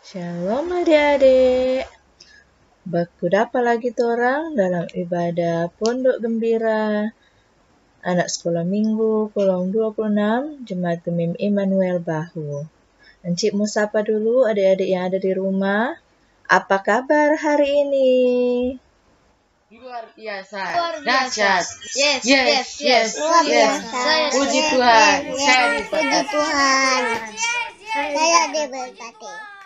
Shalom adik-adik. Bakudapa lagi torang dalam ibadah Pondok Gembira Anak Sekolah Minggu Kolong 26 Jemaat Gemim Immanuel Bahu. Encik mau sapa dulu adik-adik yang ada di rumah. Apa kabar hari ini? Luar biasa. Luar biasa. Dahsyat. Yes. Luar biasa. Puji Tuhan. Saya Puji Tuhan. Saya diberkati.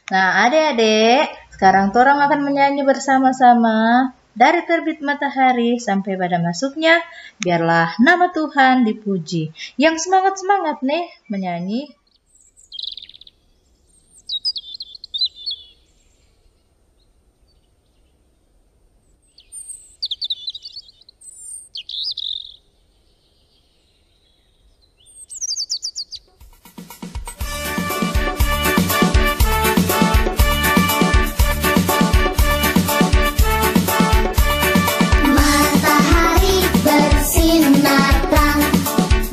Nah adik-adik, sekarang torang akan menyanyi bersama-sama dari terbit matahari sampai pada masuknya, biarlah nama Tuhan dipuji. Yang semangat-semangat nih menyanyi. Matahari bersinar terang,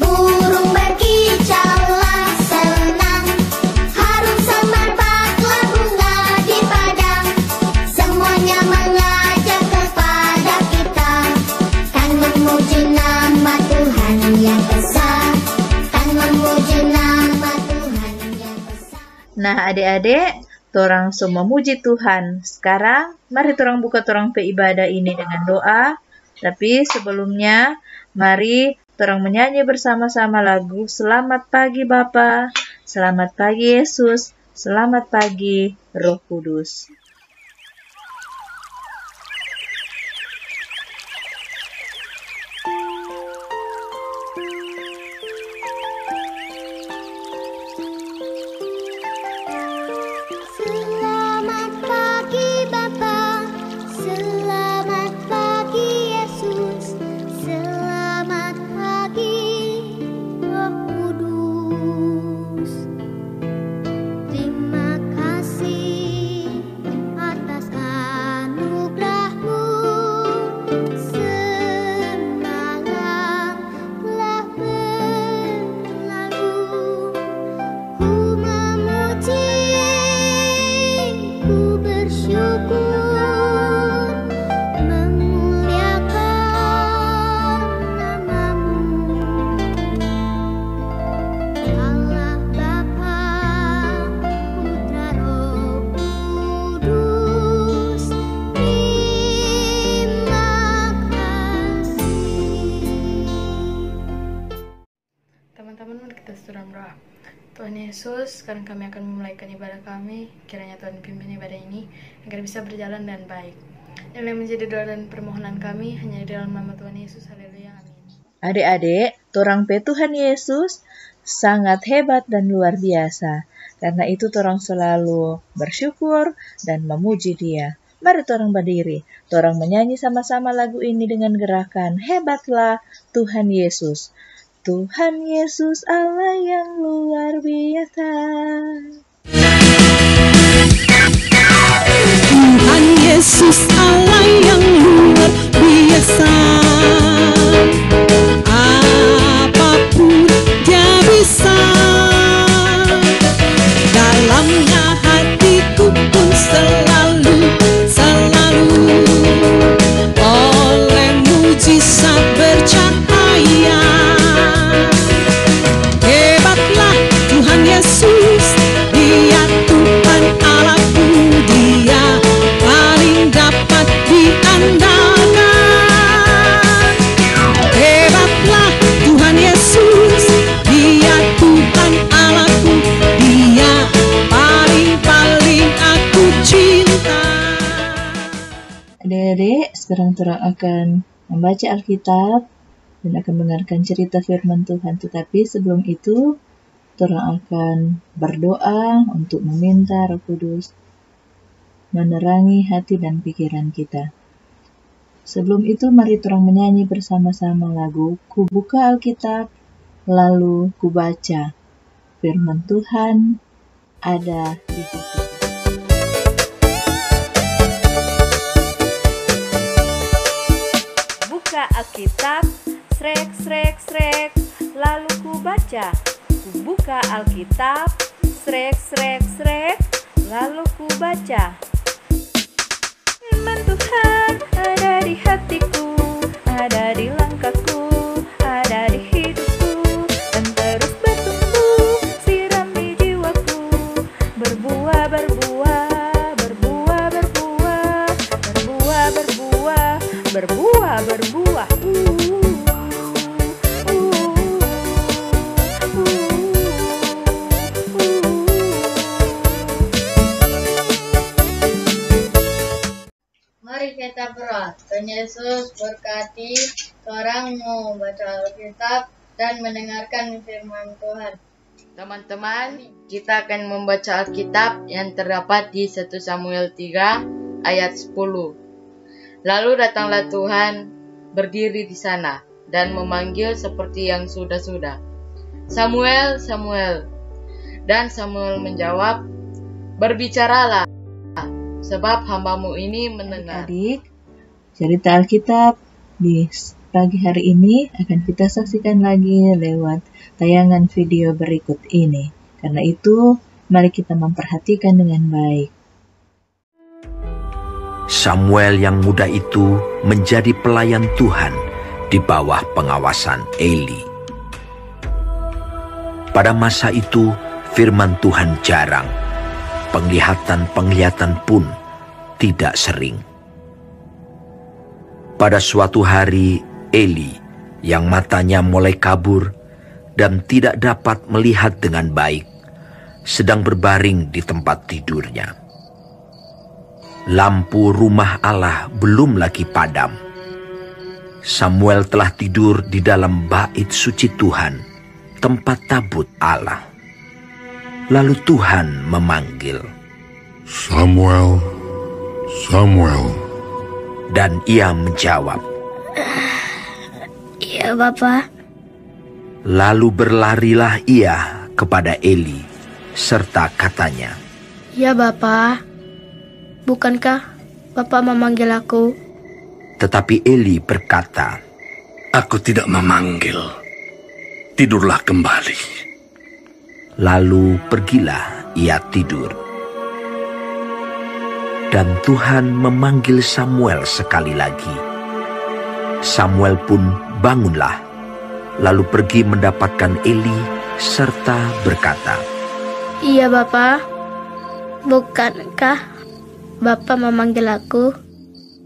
burung berkicaulah senang, harum semerbaklah bunga di padang, semuanya mengajak kepada kita, kan memuji nama Tuhan yang esa, kan memuji nama Tuhan yang esa. Nah adik-adik, torang semua memuji Tuhan. Sekarang mari torang buka torang ibadah ini dengan doa. Tapi sebelumnya mari torang menyanyi bersama-sama lagu Selamat Pagi Bapa, Selamat Pagi Yesus, Selamat Pagi Roh Kudus. Selamat pagi Bapa, selamat pagi Yesus, selamat pagi Roh Kudus. Terima kasih atas anugerah-Mu, semalam telah berlalu. Ku memuji, ku bersyukur, memuliakan nama-Mu. Allah Bapa, Putra Roh Kudus, terima kasih. Teman-teman, mari kita sedang berdoa. Tuhan Yesus, sekarang kami akan memulaikan ibadah kami. Kiranya Tuhan pimpin ibadah ini agar bisa berjalan dan baik. Yang menjadi doa dan permohonan kami hanya di dalam nama Tuhan Yesus. Haleluya, amin. Adik-adik, torang pe Tuhan Yesus sangat hebat dan luar biasa. Karena itu torang selalu bersyukur dan memuji Dia. Mari torang berdiri, torang menyanyi sama-sama lagu ini dengan gerakan Hebatlah Tuhan Yesus. Tuhan Yesus Allah yang luar biasa. Tuhan Yesus Allah yang luar biasa. Apapun Dia bisa. Dalamnya hatiku pun selalu oleh mujizat bercahaya. Hebatlah Tuhan Yesus, Dia Tuhan Allahku, Dia paling dapat diandalkan. Hebatlah Tuhan Yesus, Dia Tuhan Allahku, Dia paling aku cinta. Adik-adik, sekarang torang akan membaca Alkitab dan akan mendengarkan cerita firman Tuhan. Tetapi sebelum itu, torang akan berdoa untuk meminta Roh Kudus menerangi hati dan pikiran kita. Sebelum itu, mari torang menyanyi bersama-sama lagu Ku buka Alkitab, lalu ku baca. Firman Tuhan ada di hatiku. Buka Alkitab, srek, lalu ku baca. Ku buka Alkitab, srek, Lalu ku baca, firman Tuhan ada di hatiku, ada di langkahku, ada di hidupku, dan terus bertumbuh, sirami jiwaku, berbuah, berbuah, berbuah, berbuah, berbuah, berbuah, berbuah, berbuah. Mari kita berdoa. Tuhan Yesus berkati orang mau baca Alkitab dan mendengarkan firman Tuhan. Teman-teman, kita akan membaca Alkitab yang terdapat di 1 Samuel 3 ayat 10. Lalu datanglah Tuhan berdiri di sana dan memanggil seperti yang sudah-sudah. Samuel, Samuel. Dan Samuel menjawab, berbicaralah, sebab hambamu ini mendengar. Adik, cerita Alkitab di pagi hari ini akan kita saksikan lagi lewat tayangan video berikut ini. Karena itu, mari kita memperhatikan dengan baik. Samuel yang muda itu menjadi pelayan Tuhan di bawah pengawasan Eli. Pada masa itu, firman Tuhan jarang. Penglihatan pun tidak sering. Pada suatu hari, Eli yang matanya mulai kabur dan tidak dapat melihat dengan baik, sedang berbaring di tempat tidurnya. Lampu rumah Allah belum lagi padam. Samuel telah tidur di dalam bait suci Tuhan, tempat tabut Allah. Lalu Tuhan memanggil, Samuel, Samuel. Dan ia menjawab, Iya, Bapak. lalu berlarilah ia kepada Eli, serta katanya, Ya Bapa, bukankah Bapak memanggil aku? tetapi Eli berkata, Aku tidak memanggil. Tidurlah kembali. lalu pergilah ia tidur. Dan Tuhan memanggil Samuel sekali lagi. Samuel pun bangunlah, lalu pergi mendapatkan Eli serta berkata, Iya, Bapak. Bukankah Bapak memanggil aku?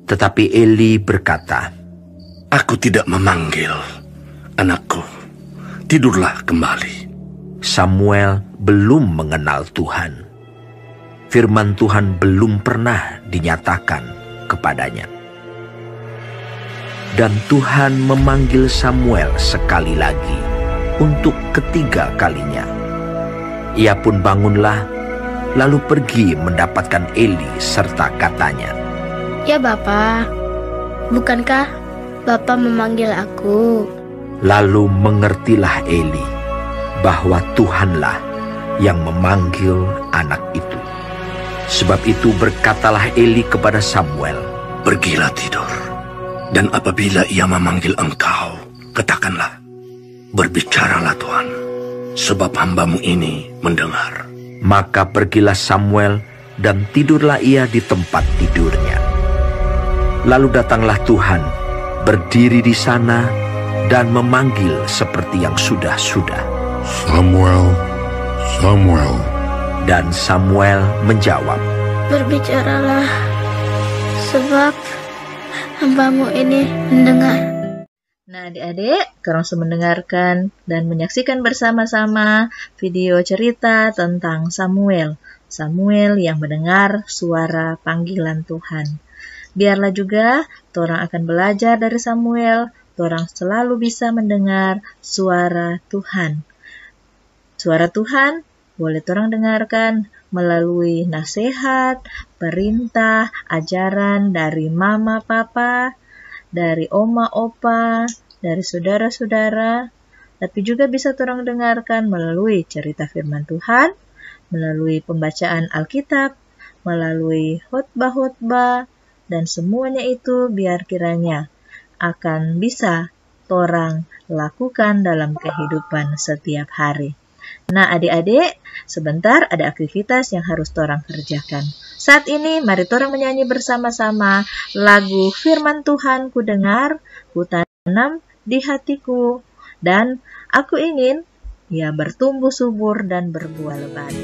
tetapi Eli berkata, Aku tidak memanggil. Anakku, tidurlah kembali. Samuel belum mengenal Tuhan. Firman Tuhan belum pernah dinyatakan kepadanya. Dan Tuhan memanggil Samuel sekali lagi untuk ketiga kalinya. Ia pun bangunlah, lalu pergi mendapatkan Eli serta katanya, Ya, Bapak. Bukankah Bapak memanggil aku? lalu mengertilah Eli bahwa Tuhanlah yang memanggil anak itu. Sebab itu berkatalah Eli kepada Samuel, Pergilah tidur. Dan apabila ia memanggil engkau, katakanlah, Berbicaralah Tuhan, sebab hambamu ini mendengar. Maka pergilah Samuel dan tidurlah ia di tempat tidurnya. Lalu datanglah Tuhan, berdiri di sana dan memanggil seperti yang sudah-sudah. Samuel, Samuel. Dan Samuel menjawab, Berbicaralah, sebab hambamu ini mendengar. Nah, adik-adik, kurang mendengarkan dan menyaksikan bersama-sama video cerita tentang Samuel. Samuel yang mendengar suara panggilan Tuhan. Biarlah juga orang akan belajar dari Samuel, orang selalu bisa mendengar suara Tuhan. Suara Tuhan boleh orang dengarkan melalui nasihat, perintah, ajaran dari mama, papa, dari oma, opa, dari saudara-saudara, tapi juga bisa orang dengarkan melalui cerita firman Tuhan, melalui pembacaan Alkitab, melalui khotbah-khotbah, dan semuanya itu biar kiranya akan bisa orang lakukan dalam kehidupan setiap hari. Nah, adik-adik, Sebentar ada aktivitas yang harus torang kerjakan. Saat ini mari torang menyanyi bersama-sama lagu Firman Tuhan ku dengar, ku tanam di hatiku, dan aku ingin ia bertumbuh subur dan berbuah lebat.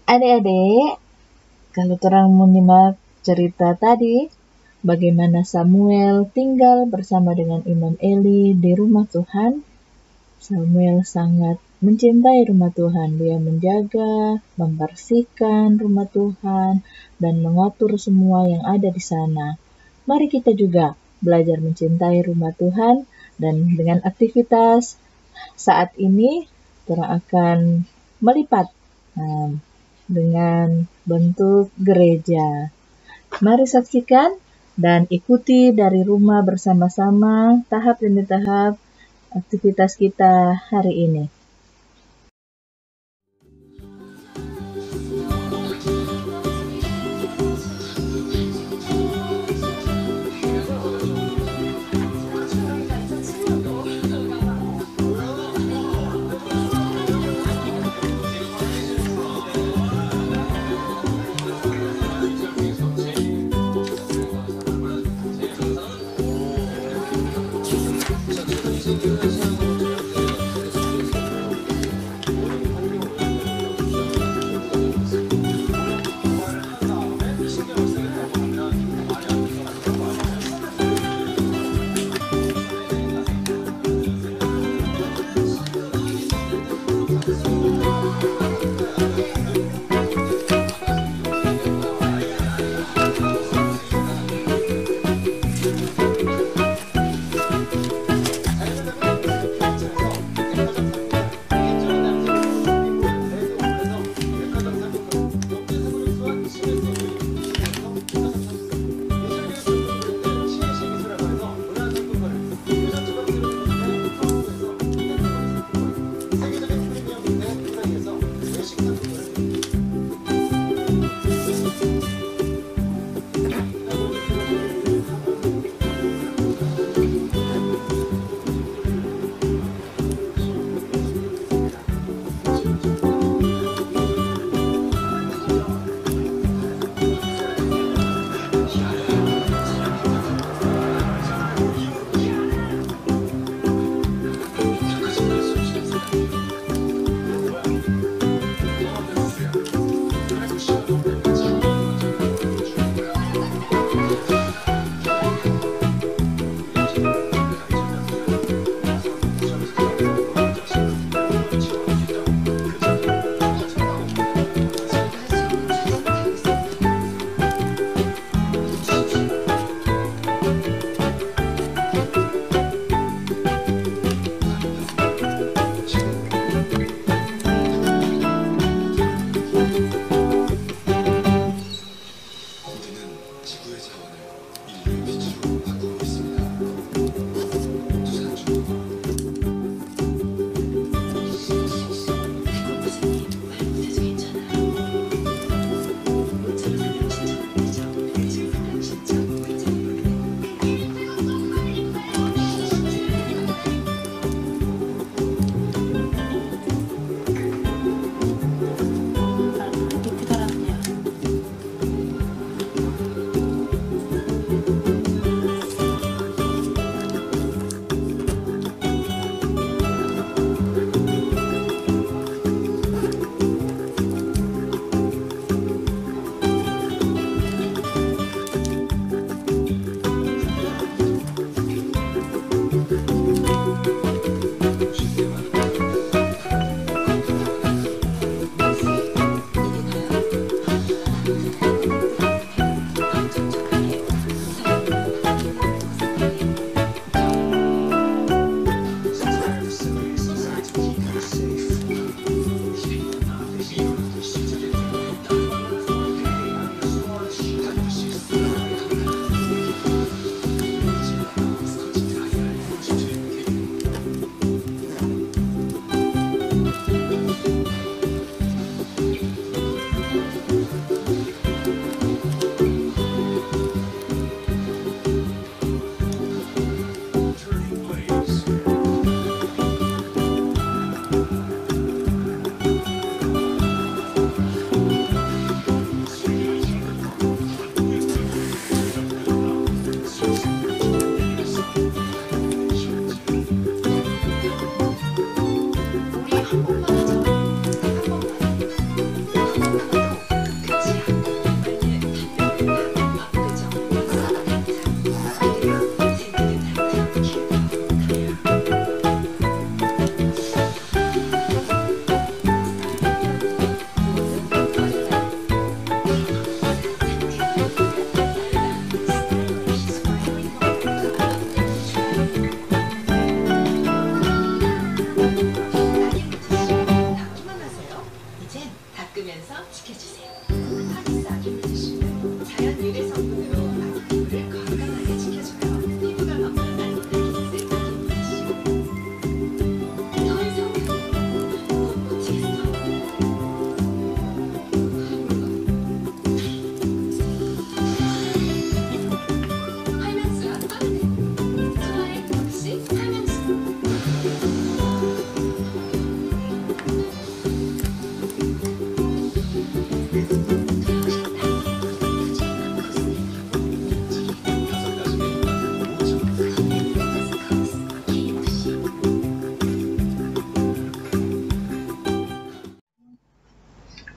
Adik-adik, kalau torang menyimak cerita tadi, bagaimana Samuel tinggal bersama dengan Imam Eli di rumah Tuhan. Samuel sangat mencintai rumah Tuhan. Dia menjaga, membersihkan rumah Tuhan, dan mengatur semua yang ada di sana. Mari kita juga belajar mencintai rumah Tuhan, dan dengan aktivitas saat ini, torang akan melipat dengan bentuk gereja. Mari saksikan dan ikuti dari rumah bersama-sama tahap demi tahap aktivitas kita hari ini.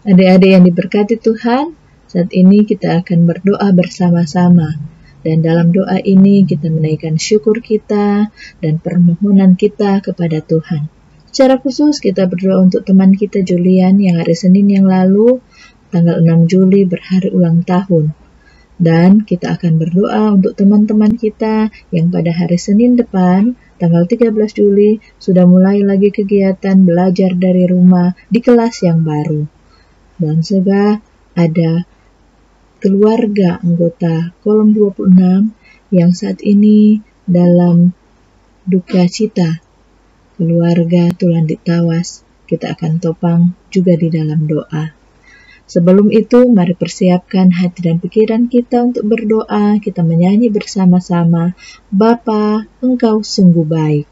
Adik-adik yang diberkati Tuhan, saat ini kita akan berdoa bersama-sama. Dan dalam doa ini kita menaikkan syukur kita dan permohonan kita kepada Tuhan. Secara khusus kita berdoa untuk teman kita Julian yang hari Senin yang lalu, tanggal 6 Juli berhari ulang tahun. Dan kita akan berdoa untuk teman-teman kita yang pada hari Senin depan, tanggal 13 Juli, sudah mulai lagi kegiatan belajar dari rumah di kelas yang baru. Dan juga ada keluarga anggota kolom 26 yang saat ini dalam duka cita. Keluarga Tulandik Tawas, kita akan topang juga di dalam doa. Sebelum itu, mari persiapkan hati dan pikiran kita untuk berdoa. Kita menyanyi bersama-sama, Bapa, Engkau sungguh baik.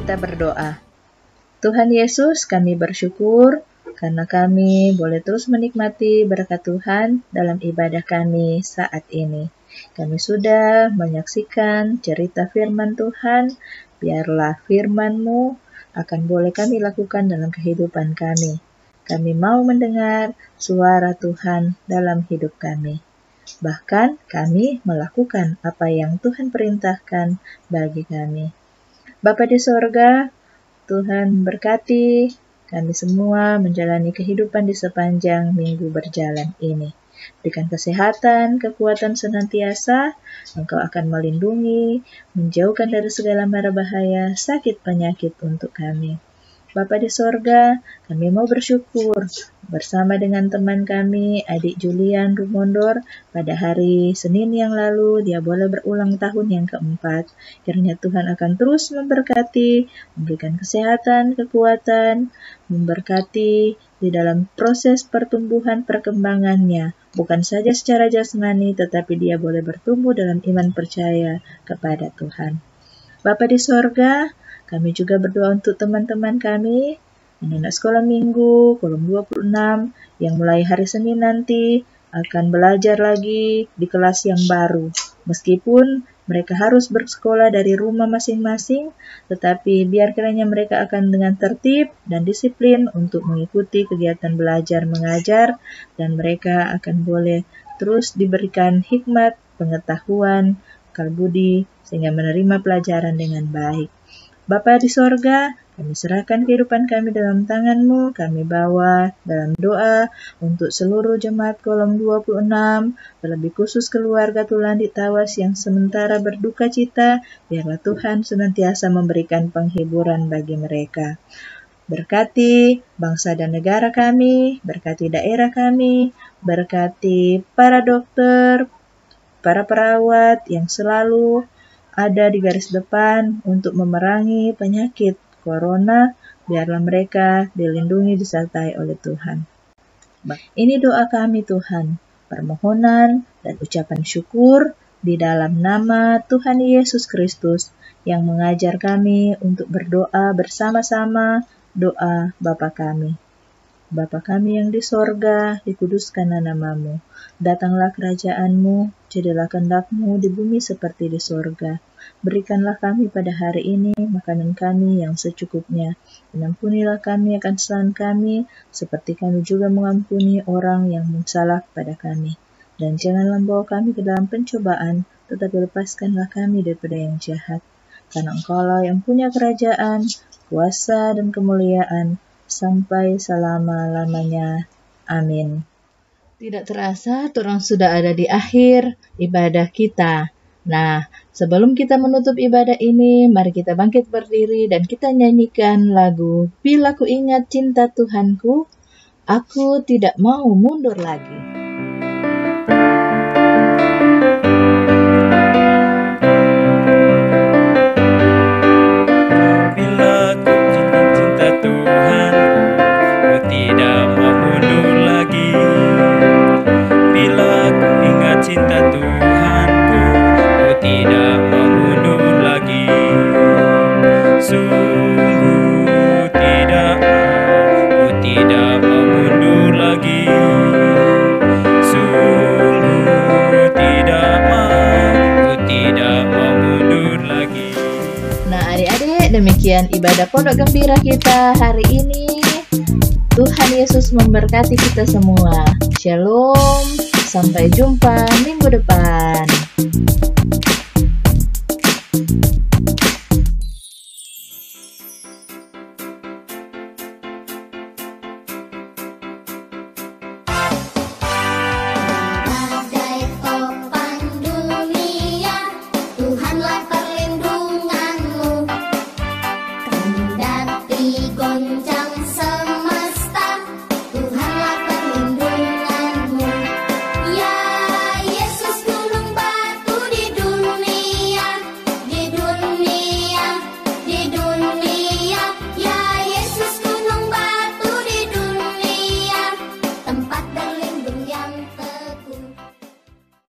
Kita berdoa. Tuhan Yesus, kami bersyukur karena kami boleh terus menikmati berkat Tuhan dalam ibadah kami saat ini. Kami sudah menyaksikan cerita firman Tuhan, biarlah firman-Mu akan boleh kami lakukan dalam kehidupan kami. Kami mau mendengar suara Tuhan dalam hidup kami. Bahkan kami melakukan apa yang Tuhan perintahkan bagi kami. Bapa di sorga, Tuhan berkati kami semua menjalani kehidupan di sepanjang minggu berjalan ini. Berikan kesehatan, kekuatan senantiasa, Engkau akan melindungi, menjauhkan dari segala mara bahaya, sakit penyakit untuk kami. Bapa di sorga, kami mau bersyukur bersama dengan teman kami, adik Julian Rumondor, pada hari Senin yang lalu, dia boleh berulang tahun yang keempat. Kiranya Tuhan akan terus memberkati, memberikan kesehatan, kekuatan, memberkati di dalam proses pertumbuhan perkembangannya. Bukan saja secara jasmani, tetapi dia boleh bertumbuh dalam iman percaya kepada Tuhan. Bapa di sorga, kami juga berdoa untuk teman-teman kami, anak-anak sekolah minggu, kolom 26, yang mulai hari Senin nanti akan belajar lagi di kelas yang baru. Meskipun mereka harus bersekolah dari rumah masing-masing, tetapi biar kiranya mereka akan dengan tertib dan disiplin untuk mengikuti kegiatan belajar mengajar, dan mereka akan boleh terus diberikan hikmat, pengetahuan, akal budi, sehingga menerima pelajaran dengan baik. Bapa di sorga, kami serahkan kehidupan kami dalam tangan-Mu, kami bawa dalam doa untuk seluruh jemaat kolom 26, terlebih khusus keluarga Tulandik Tawas yang sementara berduka cita, biarlah Tuhan senantiasa memberikan penghiburan bagi mereka. Berkati bangsa dan negara kami, berkati daerah kami, berkati para dokter, para perawat yang selalu ada di garis depan untuk memerangi penyakit corona, biarlah mereka dilindungi disertai oleh Tuhan. Ini doa kami Tuhan, permohonan dan ucapan syukur di dalam nama Tuhan Yesus Kristus yang mengajar kami untuk berdoa bersama-sama doa Bapa kami. Bapa kami yang di sorga, dikuduskanlah namamu. Datanglah kerajaanmu, jadilah kehendak-Mu di bumi seperti di sorga. Berikanlah kami pada hari ini makanan kami yang secukupnya. Dan ampunilah kami akan kesalahan kami, seperti kami juga mengampuni orang yang mensalah kepada kami. Dan janganlah membawa kami ke dalam pencobaan, tetapi lepaskanlah kami daripada yang jahat. Karena Engkaulah yang punya kerajaan, kuasa dan kemuliaan, sampai selama-lamanya. Amin. Tidak terasa, orang sudah ada di akhir ibadah kita. Nah, sebelum kita menutup ibadah ini, mari kita bangkit berdiri dan kita nyanyikan lagu Bila Ku Ingat Cinta Tuhanku, Aku Tidak Mau Mundur Lagi. Cinta Tuhanku, ku tidak mau mundur lagi. Sungguh tidak mau, ku tidak mau mundur lagi. Sungguh tidak mau, ku tidak mau mundur lagi. Nah adik-adik, demikian ibadah Pondok Gembira kita hari ini. Tuhan Yesus memberkati kita semua. Shalom. Sampai jumpa minggu depan.